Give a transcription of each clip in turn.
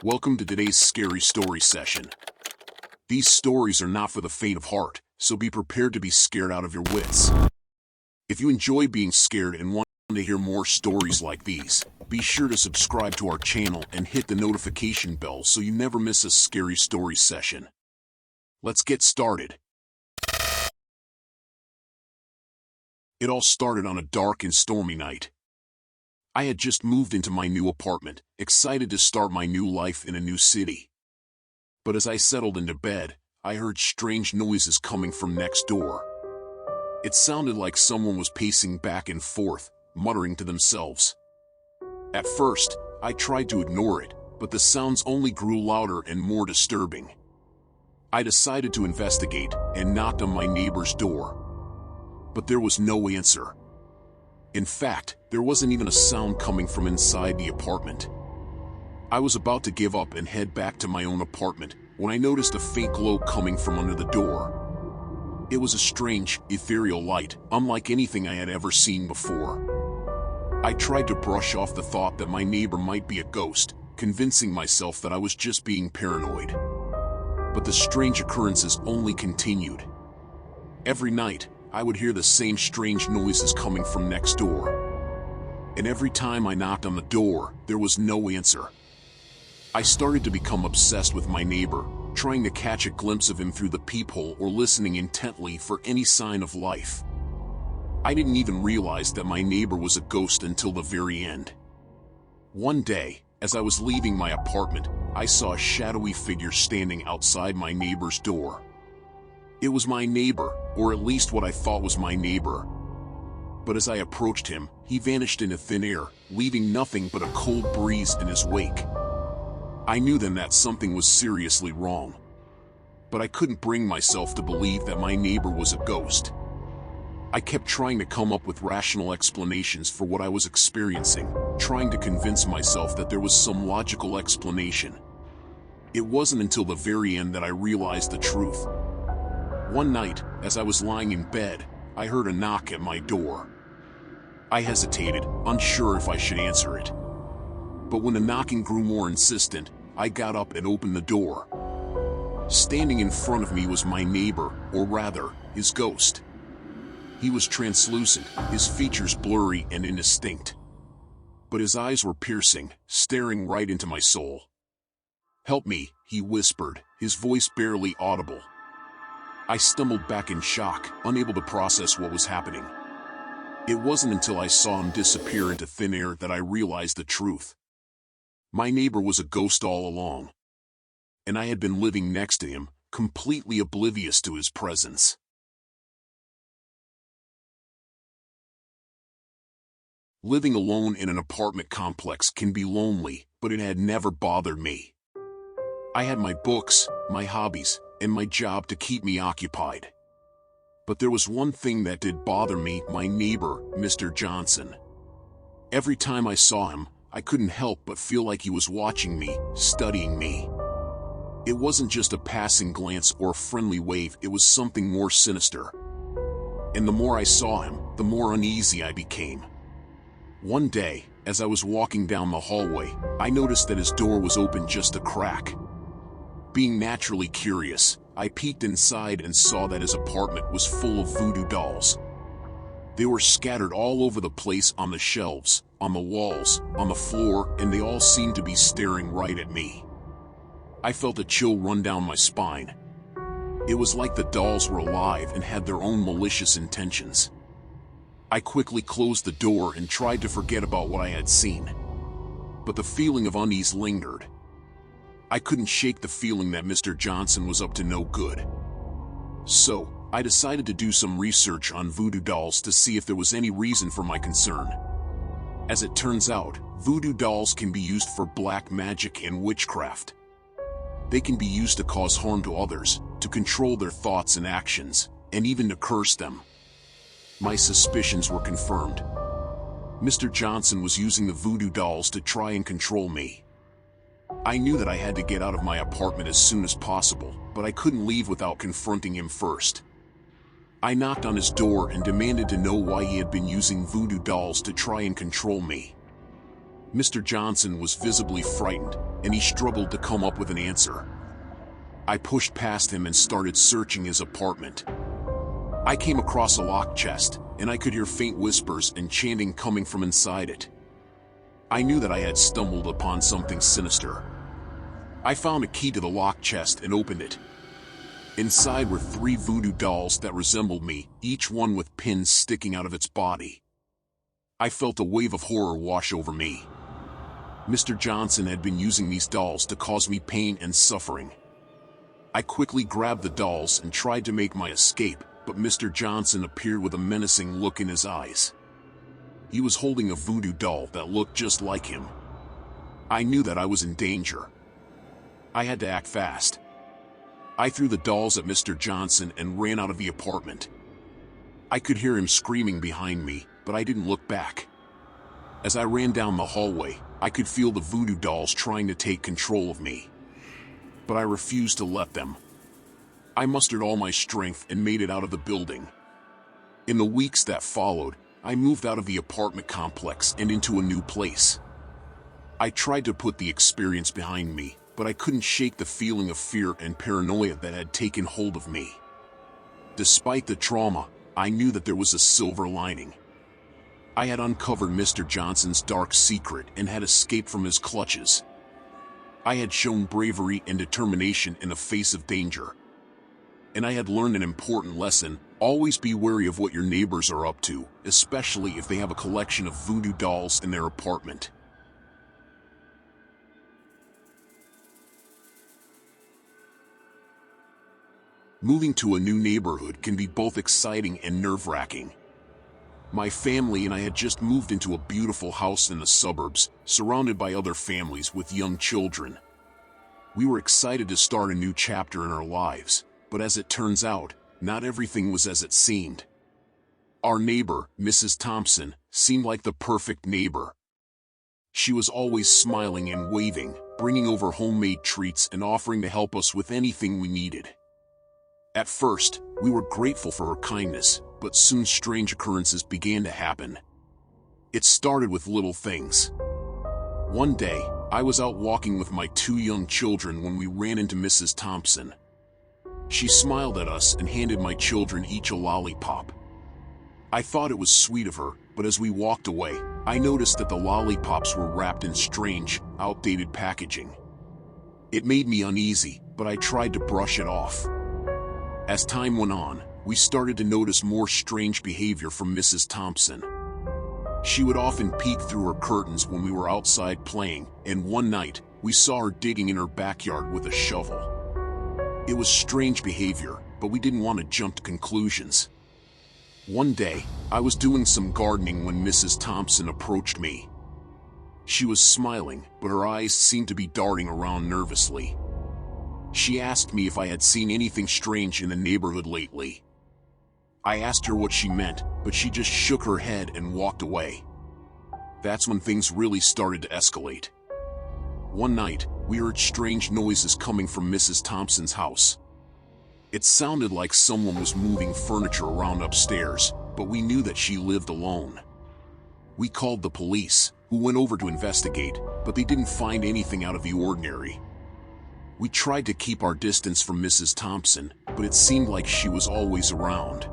Welcome to today's scary story session. These stories are not for the faint of heart, so be prepared to be scared out of your wits. If you enjoy being scared and want to hear more stories like these, be sure to subscribe to our channel and hit the notification bell so you never miss a scary story session. Let's get started. It all started on a dark and stormy night. I had just moved into my new apartment, excited to start my new life in a new city. But as I settled into bed, I heard strange noises coming from next door. It sounded like someone was pacing back and forth, muttering to themselves. At first, I tried to ignore it, but the sounds only grew louder and more disturbing. I decided to investigate and knocked on my neighbor's door. But there was no answer. In fact, there wasn't even a sound coming from inside the apartment. I was about to give up and head back to my own apartment when I noticed a faint glow coming from under the door. It was a strange, ethereal light, unlike anything I had ever seen before. I tried to brush off the thought that my neighbor might be a ghost, convincing myself that I was just being paranoid. But the strange occurrences only continued. Every night, I would hear the same strange noises coming from next door. And every time I knocked on the door, there was no answer. I started to become obsessed with my neighbor, trying to catch a glimpse of him through the peephole or listening intently for any sign of life. I didn't even realize that my neighbor was a ghost until the very end. One day, as I was leaving my apartment, I saw a shadowy figure standing outside my neighbor's door. It was my neighbor, or at least what I thought was my neighbor. But as I approached him, he vanished into thin air, leaving nothing but a cold breeze in his wake. I knew then that something was seriously wrong. But I couldn't bring myself to believe that my neighbor was a ghost. I kept trying to come up with rational explanations for what I was experiencing, trying to convince myself that there was some logical explanation. It wasn't until the very end that I realized the truth. One night, as I was lying in bed, I heard a knock at my door. I hesitated, unsure if I should answer it. But when the knocking grew more insistent, I got up and opened the door. Standing in front of me was my neighbor, or rather, his ghost. He was translucent, his features blurry and indistinct. But his eyes were piercing, staring right into my soul. "Help me," he whispered, his voice barely audible. I stumbled back in shock, unable to process what was happening. It wasn't until I saw him disappear into thin air that I realized the truth. My neighbor was a ghost all along. And I had been living next to him, completely oblivious to his presence. Living alone in an apartment complex can be lonely, but it had never bothered me. I had my books, my hobbies, and my job to keep me occupied. But there was one thing that did bother me, my neighbor, Mr. Johnson. Every time I saw him, I couldn't help but feel like he was watching me, studying me. It wasn't just a passing glance or a friendly wave, it was something more sinister. And the more I saw him, the more uneasy I became. One day, as I was walking down the hallway, I noticed that his door was open just a crack. Being naturally curious, I peeked inside and saw that his apartment was full of voodoo dolls. They were scattered all over the place, on the shelves, on the walls, on the floor, and they all seemed to be staring right at me. I felt a chill run down my spine. It was like the dolls were alive and had their own malicious intentions. I quickly closed the door and tried to forget about what I had seen. But the feeling of unease lingered. I couldn't shake the feeling that Mr. Johnson was up to no good. So, I decided to do some research on voodoo dolls to see if there was any reason for my concern. As it turns out, voodoo dolls can be used for black magic and witchcraft. They can be used to cause harm to others, to control their thoughts and actions, and even to curse them. My suspicions were confirmed. Mr. Johnson was using the voodoo dolls to try and control me. I knew that I had to get out of my apartment as soon as possible, but I couldn't leave without confronting him first. I knocked on his door and demanded to know why he had been using voodoo dolls to try and control me. Mr. Johnson was visibly frightened, and he struggled to come up with an answer. I pushed past him and started searching his apartment. I came across a locked chest, and I could hear faint whispers and chanting coming from inside it. I knew that I had stumbled upon something sinister. I found a key to the locked chest and opened it. Inside were 3 voodoo dolls that resembled me, each one with pins sticking out of its body. I felt a wave of horror wash over me. Mr. Johnson had been using these dolls to cause me pain and suffering. I quickly grabbed the dolls and tried to make my escape, but Mr. Johnson appeared with a menacing look in his eyes. He was holding a voodoo doll that looked just like him. I knew that I was in danger. I had to act fast. I threw the dolls at Mr. Johnson and ran out of the apartment. I could hear him screaming behind me, but I didn't look back. As I ran down the hallway, I could feel the voodoo dolls trying to take control of me. But I refused to let them. I mustered all my strength and made it out of the building. In the weeks that followed, I moved out of the apartment complex and into a new place. I tried to put the experience behind me, but I couldn't shake the feeling of fear and paranoia that had taken hold of me. Despite the trauma, I knew that there was a silver lining. I had uncovered Mr. Johnson's dark secret and had escaped from his clutches. I had shown bravery and determination in the face of danger. And I had learned an important lesson: always be wary of what your neighbors are up to, especially if they have a collection of voodoo dolls in their apartment. Moving to a new neighborhood can be both exciting and nerve-wracking. My family and I had just moved into a beautiful house in the suburbs, surrounded by other families with young children. We were excited to start a new chapter in our lives, but as it turns out, not everything was as it seemed. Our neighbor, Mrs. Thompson, seemed like the perfect neighbor. She was always smiling and waving, bringing over homemade treats and offering to help us with anything we needed. At first, we were grateful for her kindness, but soon strange occurrences began to happen. It started with little things. One day, I was out walking with my 2 young children when we ran into Mrs. Thompson. She smiled at us and handed my children each a lollipop. I thought it was sweet of her, but as we walked away, I noticed that the lollipops were wrapped in strange, outdated packaging. It made me uneasy, but I tried to brush it off. As time went on, we started to notice more strange behavior from Mrs. Thompson. She would often peek through her curtains when we were outside playing, and one night, we saw her digging in her backyard with a shovel. It was strange behavior, but we didn't want to jump to conclusions. One day, I was doing some gardening when Mrs. Thompson approached me. She was smiling, but her eyes seemed to be darting around nervously. She asked me if I had seen anything strange in the neighborhood lately. I asked her what she meant, but she just shook her head and walked away. That's when things really started to escalate. One night, we heard strange noises coming from Mrs. Thompson's house. It sounded like someone was moving furniture around upstairs, but we knew that she lived alone. We called the police, who went over to investigate, but they didn't find anything out of the ordinary. We tried to keep our distance from Mrs. Thompson, but it seemed like she was always around.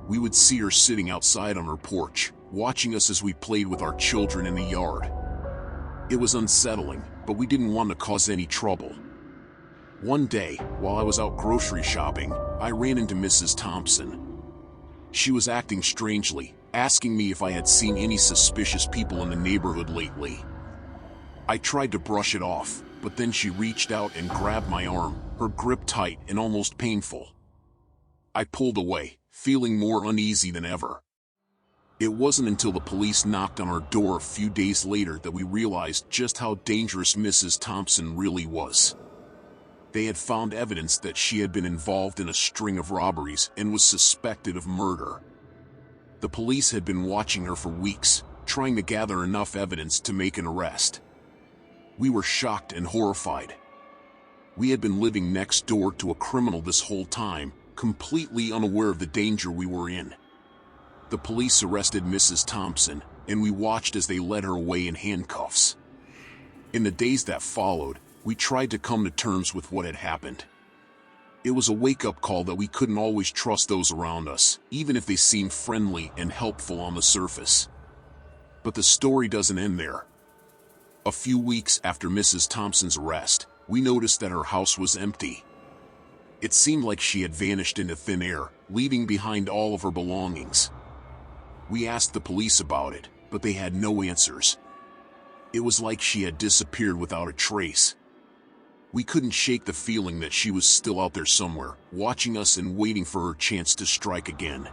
We would see her sitting outside on her porch, watching us as we played with our children in the yard. It was unsettling, but we didn't want to cause any trouble. One day, while I was out grocery shopping, I ran into Mrs. Thompson. She was acting strangely, asking me if I had seen any suspicious people in the neighborhood lately. I tried to brush it off, but then she reached out and grabbed my arm, her grip tight and almost painful. I pulled away, feeling more uneasy than ever. It wasn't until the police knocked on our door a few days later that we realized just how dangerous Mrs. Thompson really was. They had found evidence that she had been involved in a string of robberies and was suspected of murder. The police had been watching her for weeks, trying to gather enough evidence to make an arrest. We were shocked and horrified. We had been living next door to a criminal this whole time, completely unaware of the danger we were in. The police arrested Mrs. Thompson, and we watched as they led her away in handcuffs. In the days that followed, we tried to come to terms with what had happened. It was a wake-up call that we couldn't always trust those around us, even if they seemed friendly and helpful on the surface. But the story doesn't end there. A few weeks after Mrs. Thompson's arrest, we noticed that her house was empty. It seemed like she had vanished into thin air, leaving behind all of her belongings. We asked the police about it, but they had no answers. It was like she had disappeared without a trace. We couldn't shake the feeling that she was still out there somewhere, watching us and waiting for her chance to strike again.